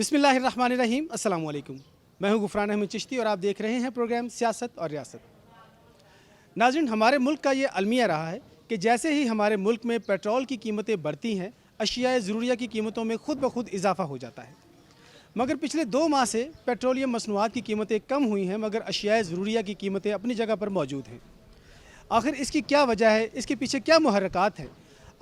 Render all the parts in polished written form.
बिस्मिल्लाहिर्रहमानिर्रहीम, अस्सलाम वालेकुम। मैं हूं गुफरान अहमद चिश्ती और आप देख रहे हैं प्रोग्राम सियासत और रियासत। नाज़रीन, हमारे मुल्क का ये अलमिया रहा है कि जैसे ही हमारे मुल्क में पेट्रोल की कीमतें बढ़ती हैं, अशियाए ज़रूरिया की कीमतों में खुद ब खुद इजाफा हो जाता है। मगर पिछले 2 माह से पेट्रोलियम मसनूआत की कीमतें कम हुई हैं, मगर अशियाए ज़रूरिया की कीमतें अपनी जगह पर मौजूद हैं। आखिर इसकी क्या वजह है, इसके पीछे क्या मुहर्रकात हैं?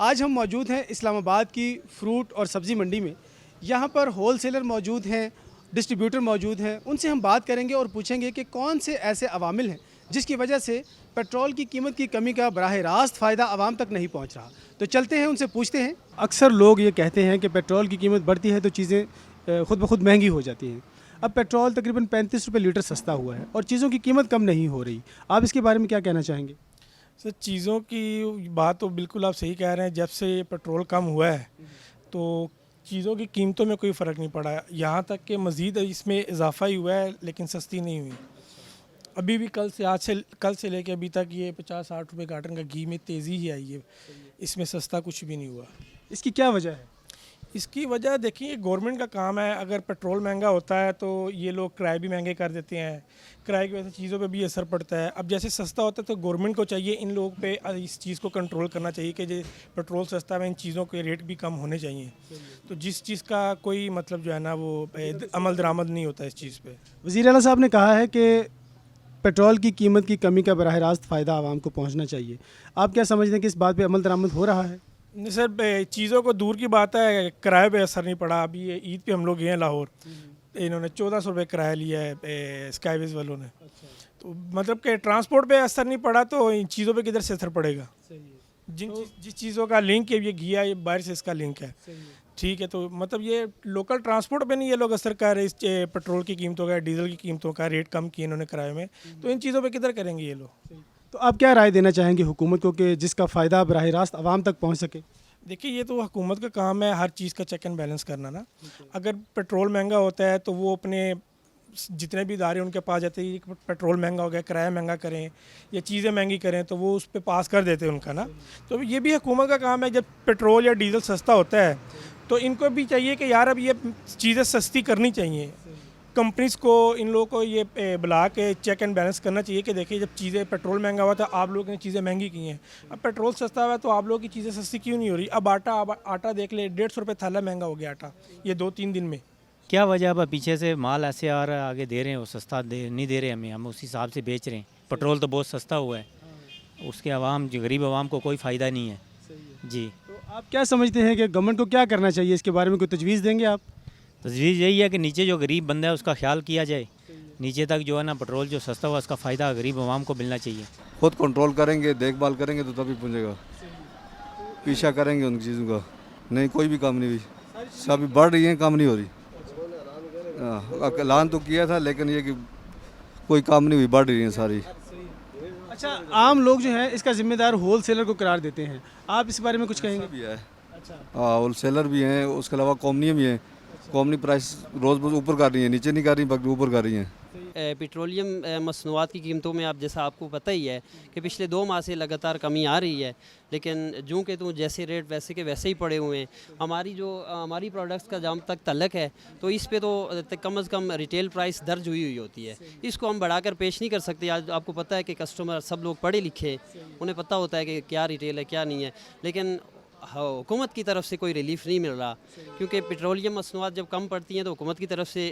आज हम मौजूद हैं इस्लामाबाद की फ्रूट और सब्ज़ी मंडी में। यहाँ पर होल सेलर मौजूद हैं, डिस्ट्रीब्यूटर मौजूद हैं। उनसे हम बात करेंगे और पूछेंगे कि कौन से ऐसे अवामिल हैं जिसकी वजह से पेट्रोल की कीमत की कमी का बराह रास्त फ़ायदा आवाम तक नहीं पहुँच रहा। तो चलते हैं, उनसे पूछते हैं। अक्सर लोग ये कहते हैं कि पेट्रोल की कीमत बढ़ती है तो चीज़ें खुद ब खुद महंगी हो जाती हैं। अब पेट्रोल तकरीबन 35 रुपये लीटर सस्ता हुआ है और चीज़ों की कीमत कम नहीं हो रही। आप इसके बारे में क्या कहना चाहेंगे? सर, चीज़ों की बात तो बिल्कुल आप सही कह रहे हैं। जब से ये पेट्रोल कम हुआ है तो चीज़ों की कीमतों में कोई फ़र्क नहीं पड़ा। यहाँ तक कि मज़ीद इसमें इजाफा ही हुआ है, लेकिन सस्ती नहीं हुई। अभी भी कल से लेके अभी तक ये 50-60 रुपये कार्टन का घी में तेज़ी ही आई है। इसमें सस्ता कुछ भी नहीं हुआ। इसकी क्या वजह है? इसकी वजह देखिए, गवर्नमेंट का काम है। अगर पेट्रोल महंगा होता है तो ये लोग किराए भी महंगे कर देते हैं। किराए की वजह से चीज़ों पे भी असर पड़ता है। अब जैसे सस्ता होता है तो गवर्नमेंट को चाहिए इन लोगों पे इस चीज़ को कंट्रोल करना चाहिए कि जो पेट्रोल सस्ता है इन चीज़ों के रेट भी कम होने चाहिए। तो जिस चीज़ का कोई मतलब जो है ना वो अमल दरामद नहीं होता इस चीज़ पे। वज़ीर आला साहब ने कहा है कि पेट्रोल की कीमत की कमी का बराह रास्त फ़ायदा आवाम को पहुँचना चाहिए। आप क्या समझते हैं कि इस बात पर अमल दरामद हो रहा है? नहीं सर, चीज़ों को दूर की बात है, किराए पे असर नहीं पड़ा। अभी ये ईद पे हम लोग गए हैं लाहौर, इन्होंने 1400 रुपये किराया लिया है स्काईवेज वालों ने। तो मतलब कि ट्रांसपोर्ट पे असर नहीं पड़ा तो इन चीज़ों पे किधर से असर पड़ेगा? जिस चीज़ों का लिंक है, ये घिया, ये बाहर से इसका लिंक है। ठीक है, तो मतलब ये लोकल ट्रांसपोर्ट पे नहीं ये लोग असर कर रहे इस पेट्रोल की कीमतों का, डीजल की कीमतों का रेट कम किए इन्होंने किराए में, तो इन चीज़ों पे किधर करेंगे ये लोग? तो आप क्या राय देना चाहेंगे हुकूमत को कि जिसका फ़ायदा बराह रास्त आवाम तक पहुँच सके? देखिए, ये तो हुकूमत का काम है हर चीज़ का चेक एंड बैलेंस करना ना। अगर पेट्रोल महंगा होता है तो वो अपने जितने भी इदारे उनके पास जाते हैं, कि पेट्रोल महंगा हो गया, किराया महंगा करें या चीज़ें महंगी करें, तो वो उस पर पास कर देते हैं उनका ना। तो ये भी हुकूमत का काम है। जब पेट्रोल या डीजल सस्ता होता है तो इनको भी चाहिए कि यार अब ये चीज़ें सस्ती करनी चाहिए। कंपनीज़ को, इन लोगों को ये बुला के चेक एंड बैलेंस करना चाहिए कि देखिए, जब चीज़ें पेट्रोल महंगा हुआ था आप लोगों ने चीज़ें महंगी की हैं। अब पेट्रोल सस्ता हुआ है तो आप लोगों की चीज़ें सस्ती क्यों नहीं हो रही? अब आटा देख ले, 150 रुपये थैला महंगा हो गया आटा, ये 2-3 दिन में। क्या वजह? अब पीछे से माल ऐसे आ रहा है, आगे दे रहे हैं, वो सस्ता नहीं दे रहे हमें, हम उस हिसाब से बेच रहे हैं। पेट्रोल तो बहुत सस्ता हुआ है, उसके आवाम जो गरीब आवाम को कोई फ़ायदा नहीं है जी। तो आप क्या समझते हैं कि गवर्नमेंट को क्या करना चाहिए? इसके बारे में कोई तजवीज़ देंगे आप? तजवीज़ यही है कि नीचे जो गरीब बंदा है उसका ख्याल किया जाए। नीचे तक जो है ना पेट्रोल जो सस्ता हुआ उसका फ़ायदा गरीब आवाम को मिलना चाहिए। खुद कंट्रोल करेंगे, देखभाल करेंगे तो तभी पहुँचेगा। पीछा करेंगे उन चीज़ों का, नहीं कोई भी काम नहीं हुई। सब बढ़ रही हैं, काम नहीं हो रही। ऐलान तो किया था लेकिन ये कि कोई काम नहीं हुई, बढ़ रही हैं सारी। अच्छा, आम लोग जो है इसका जिम्मेदार होल सेलर को करार देते हैं। आप इस बारे में कुछ कहेंगे? भी है, हाँ, होल सेलर भी हैं, उसके अलावा कॉमनी भी हैं। कॉमनी प्राइस रोज़ रोज़ ऊपर कर रही हैं, नीचे नहीं कर रही, बल्कि ऊपर कर रही हैं। पेट्रोलियम मसनूआत की कीमतों में अब जैसा आपको पता ही है कि पिछले 2 माह से लगातार कमी आ रही है, लेकिन जो कि तो जैसे रेट वैसे के वैसे ही पड़े हुए हैं। हमारी प्रोडक्ट्स का जहाँ तक तल्लक है तो इस पे तो कम से कम रिटेल प्राइस दर्ज हुई होती है। इसको हम बढ़ाकर पेश नहीं कर सकते। आज आपको पता है कि कस्टमर सब लोग पढ़े लिखे, उन्हें पता होता है कि क्या रिटेल है क्या नहीं है, लेकिन हुकूमत की तरफ से कोई रिलीफ नहीं मिल रहा। क्योंकि पेट्रोलियम मसनूआत जब कम पड़ती हैं तो हुकूमत की तरफ से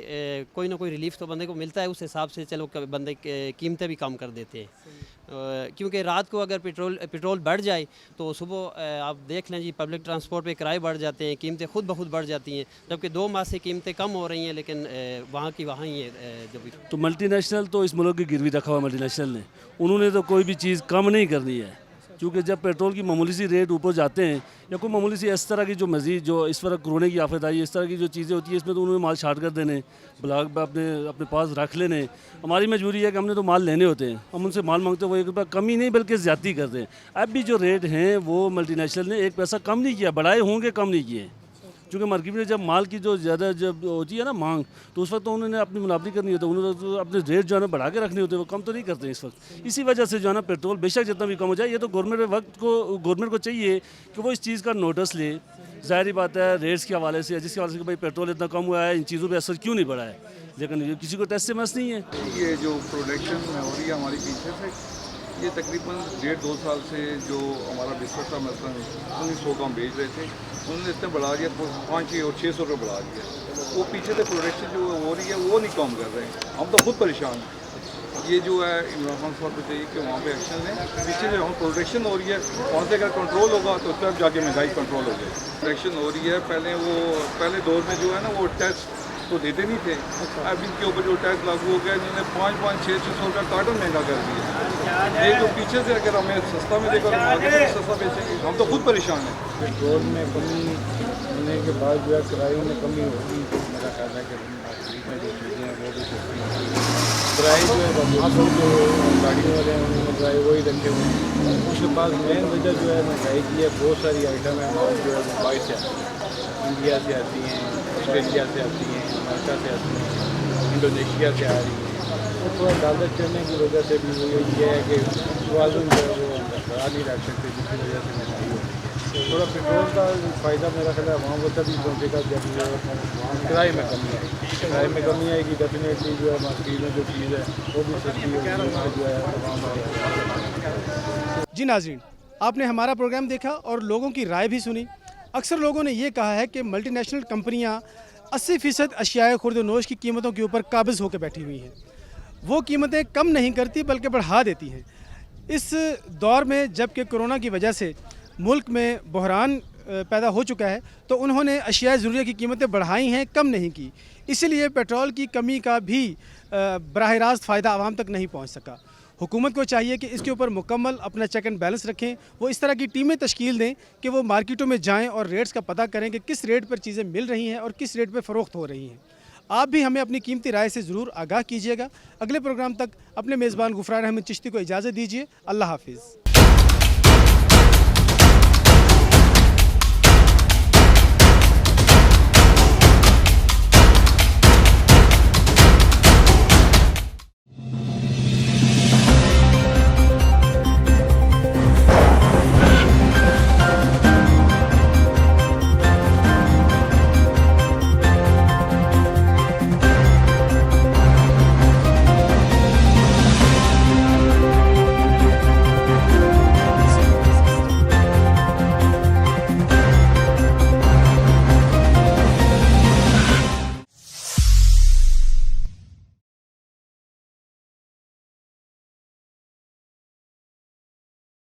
कोई ना कोई रिलीफ तो बंदे को मिलता है। उस हिसाब से चलो बंदे कीमतें भी कम कर देते हैं। क्योंकि रात को अगर पेट्रोल बढ़ जाए तो सुबह आप देख लें जी, पब्लिक ट्रांसपोर्ट पे किराए बढ़ जाते हैं, कीमतें खुद ब खुद बढ़ जाती हैं। जबकि 2 माह से कीमतें कम हो रही हैं, लेकिन वहाँ की वहाँ ही है। जब तो मल्टीनेशनल तो इस मुल्क की गिरवी रखा हुआ मल्टीनेशनल ने, उन्होंने तो कोई भी चीज़ कम नहीं करनी है। क्योंकि जब पेट्रोल की मामूली सी रेट ऊपर जाते हैं या कोई मामूली सी इस तरह की जो मज़ीद जो इस वक्त कोरोना की आफत आई, इस तरह की जो चीज़ें होती है, इसमें तो उन्होंने माल शार्ट कर देने, ब्लॉक पर अपने पास रख लेने। हमारी मजबूरी है कि हमने तो माल लेने होते हैं, हम उनसे माल मांगते हैं, वो 1 रुपया कमी नहीं बल्कि ज़्यादती करते हैं। अब भी जो रेट हैं वो मल्टीनेशनल ने 1 पैसा कम नहीं किया, बढ़ाए होंगे, कम नहीं किए। क्योंकि मार्केट में जब माल की जो ज़्यादा जब होती है ना मांग, तो उस वक्त तो उन्होंने अपनी मुनाफी करनी होती है, उन्होंने तो अपने रेट जो है ना बढ़ा के रखने होते हैं, वो कम तो नहीं करते इस वक्त। इसी वजह से जो है ना पेट्रोल बेशक जितना भी कम हो जाए, ये तो गवर्नमेंट को चाहिए कि वो इस चीज़ का नोटिस ले। ज़ाहिर बात है रेट्स के हवाले से, जिसके हवाले से कि भाई पेट्रोल इतना कम हुआ है, इन चीज़ों पर असर क्यों नहीं बढ़ा है, लेकिन ये किसी को टेस्ट से मस नहीं है। ये जो प्रोडक्शन हो रही है हमारी पीछे से, ये तकरीबन 1.5-2 साल से जो हमारा बिस्कुट का मसला है 1900 का हम बेच रहे थे, उन्होंने इतना बढ़ा दिया 500 और 600 रुपये बढ़ा दिया। वो पीछे से प्रोडक्शन जो हो रही है वो नहीं कम कर रहे हैं, हम तो खुद परेशान हैं। ये जो है इमरान खान साहब को चाहिए कि वहाँ पे एक्शन लें। पीछे जो हम प्रोडक्शन हो रही है वहाँ से अगर कंट्रोल होगा तो तब जाके महंगाई कंट्रोल हो जाए। प्रोडक्शन हो रही है, पहले दौर में जो है ना वो टैक्स तो देते नहीं थे, अब इनके ऊपर जो टैक्स लागू हो गया इन्होंने 5-5-600 रुपये कार्टन महंगा कर दिया। ये जो पीछे से अगर हमें सस्ता मिलेगा तो आगे से सस्ता बेचेंगे, हम तो खुद परेशान हैं। पेट्रोल में कमी होने के बाद जो है किरायों में कमी होगी, तो मेरा ख्याल है कि मार्केट में जो चीज़ें हैं वो भी सस्ती होंगी। किराए जो है बसों जो गाड़ियों वाले हैं उन्होंने किराए वही रखे हुए हैं। उसके पास मेन वजह जो है महंगाई की है, बहुत सारी आइटम है जो है वो बाहर से आती हैं, इंडिया से आती हैं, ऑस्ट्रेलिया से आती हैं, अमेरिका से आती हैं, इंडोनेशिया से आ रही हैं। तो थोड़ा डॉलर चढ़ने की वजह से भी ये है कि वाजन जो है वो बरकरार नहीं रख सकते, जिसकी वजह से महंगाई हो रही है। थोड़ा पेट्रोल का फ़ायदा मेरा ख्याल है वहाँ वो तभी पहुँचेगा जब वहाँ किराए में कमी आएगी। किराए में कमी आएगी डेफिनेटली जो है मार्केट में जो चीज़ है वो भी सस्ती होगी, वहाँ जो है आवाम। जी नाज़रीन, आपने हमारा प्रोग्राम देखा और लोगों की राय भी सुनी। अक्सर लोगों ने ये कहा है कि मल्टीनेशनल कंपनियां 80% अशियाए खुर्द नोश की कीमतों के ऊपर काबिज़ होकर बैठी हुई हैं। वो कीमतें कम नहीं करती बल्कि बढ़ा देती हैं। इस दौर में जबकि कोरोना की वजह से मुल्क में बहरान पैदा हो चुका है, तो उन्होंने अशियाए ज़रूरिया की कीमतें बढ़ाई हैं, कम नहीं की। इसीलिए पेट्रोल की कमी का भी बराह रास्त फ़ायदा आवाम तक नहीं पहुँच सका। हुकूमत को चाहिए कि इसके ऊपर मुकम्मल अपना चेक एंड बैलेंस रखें। वो इस तरह की टीमें तश्कील दें कि वो मार्केटों में जाएं और रेट्स का पता करें कि किस रेट पर चीज़ें मिल रही हैं और किस रेट पर फ़रोख्त हो रही हैं। आप भी हमें अपनी कीमती राय से ज़रूर आगाह कीजिएगा। अगले प्रोग्राम तक अपने मेज़बान गुफरान अहमद चिश्ती को इजाज़त दीजिए। अल्लाह हाफिज़।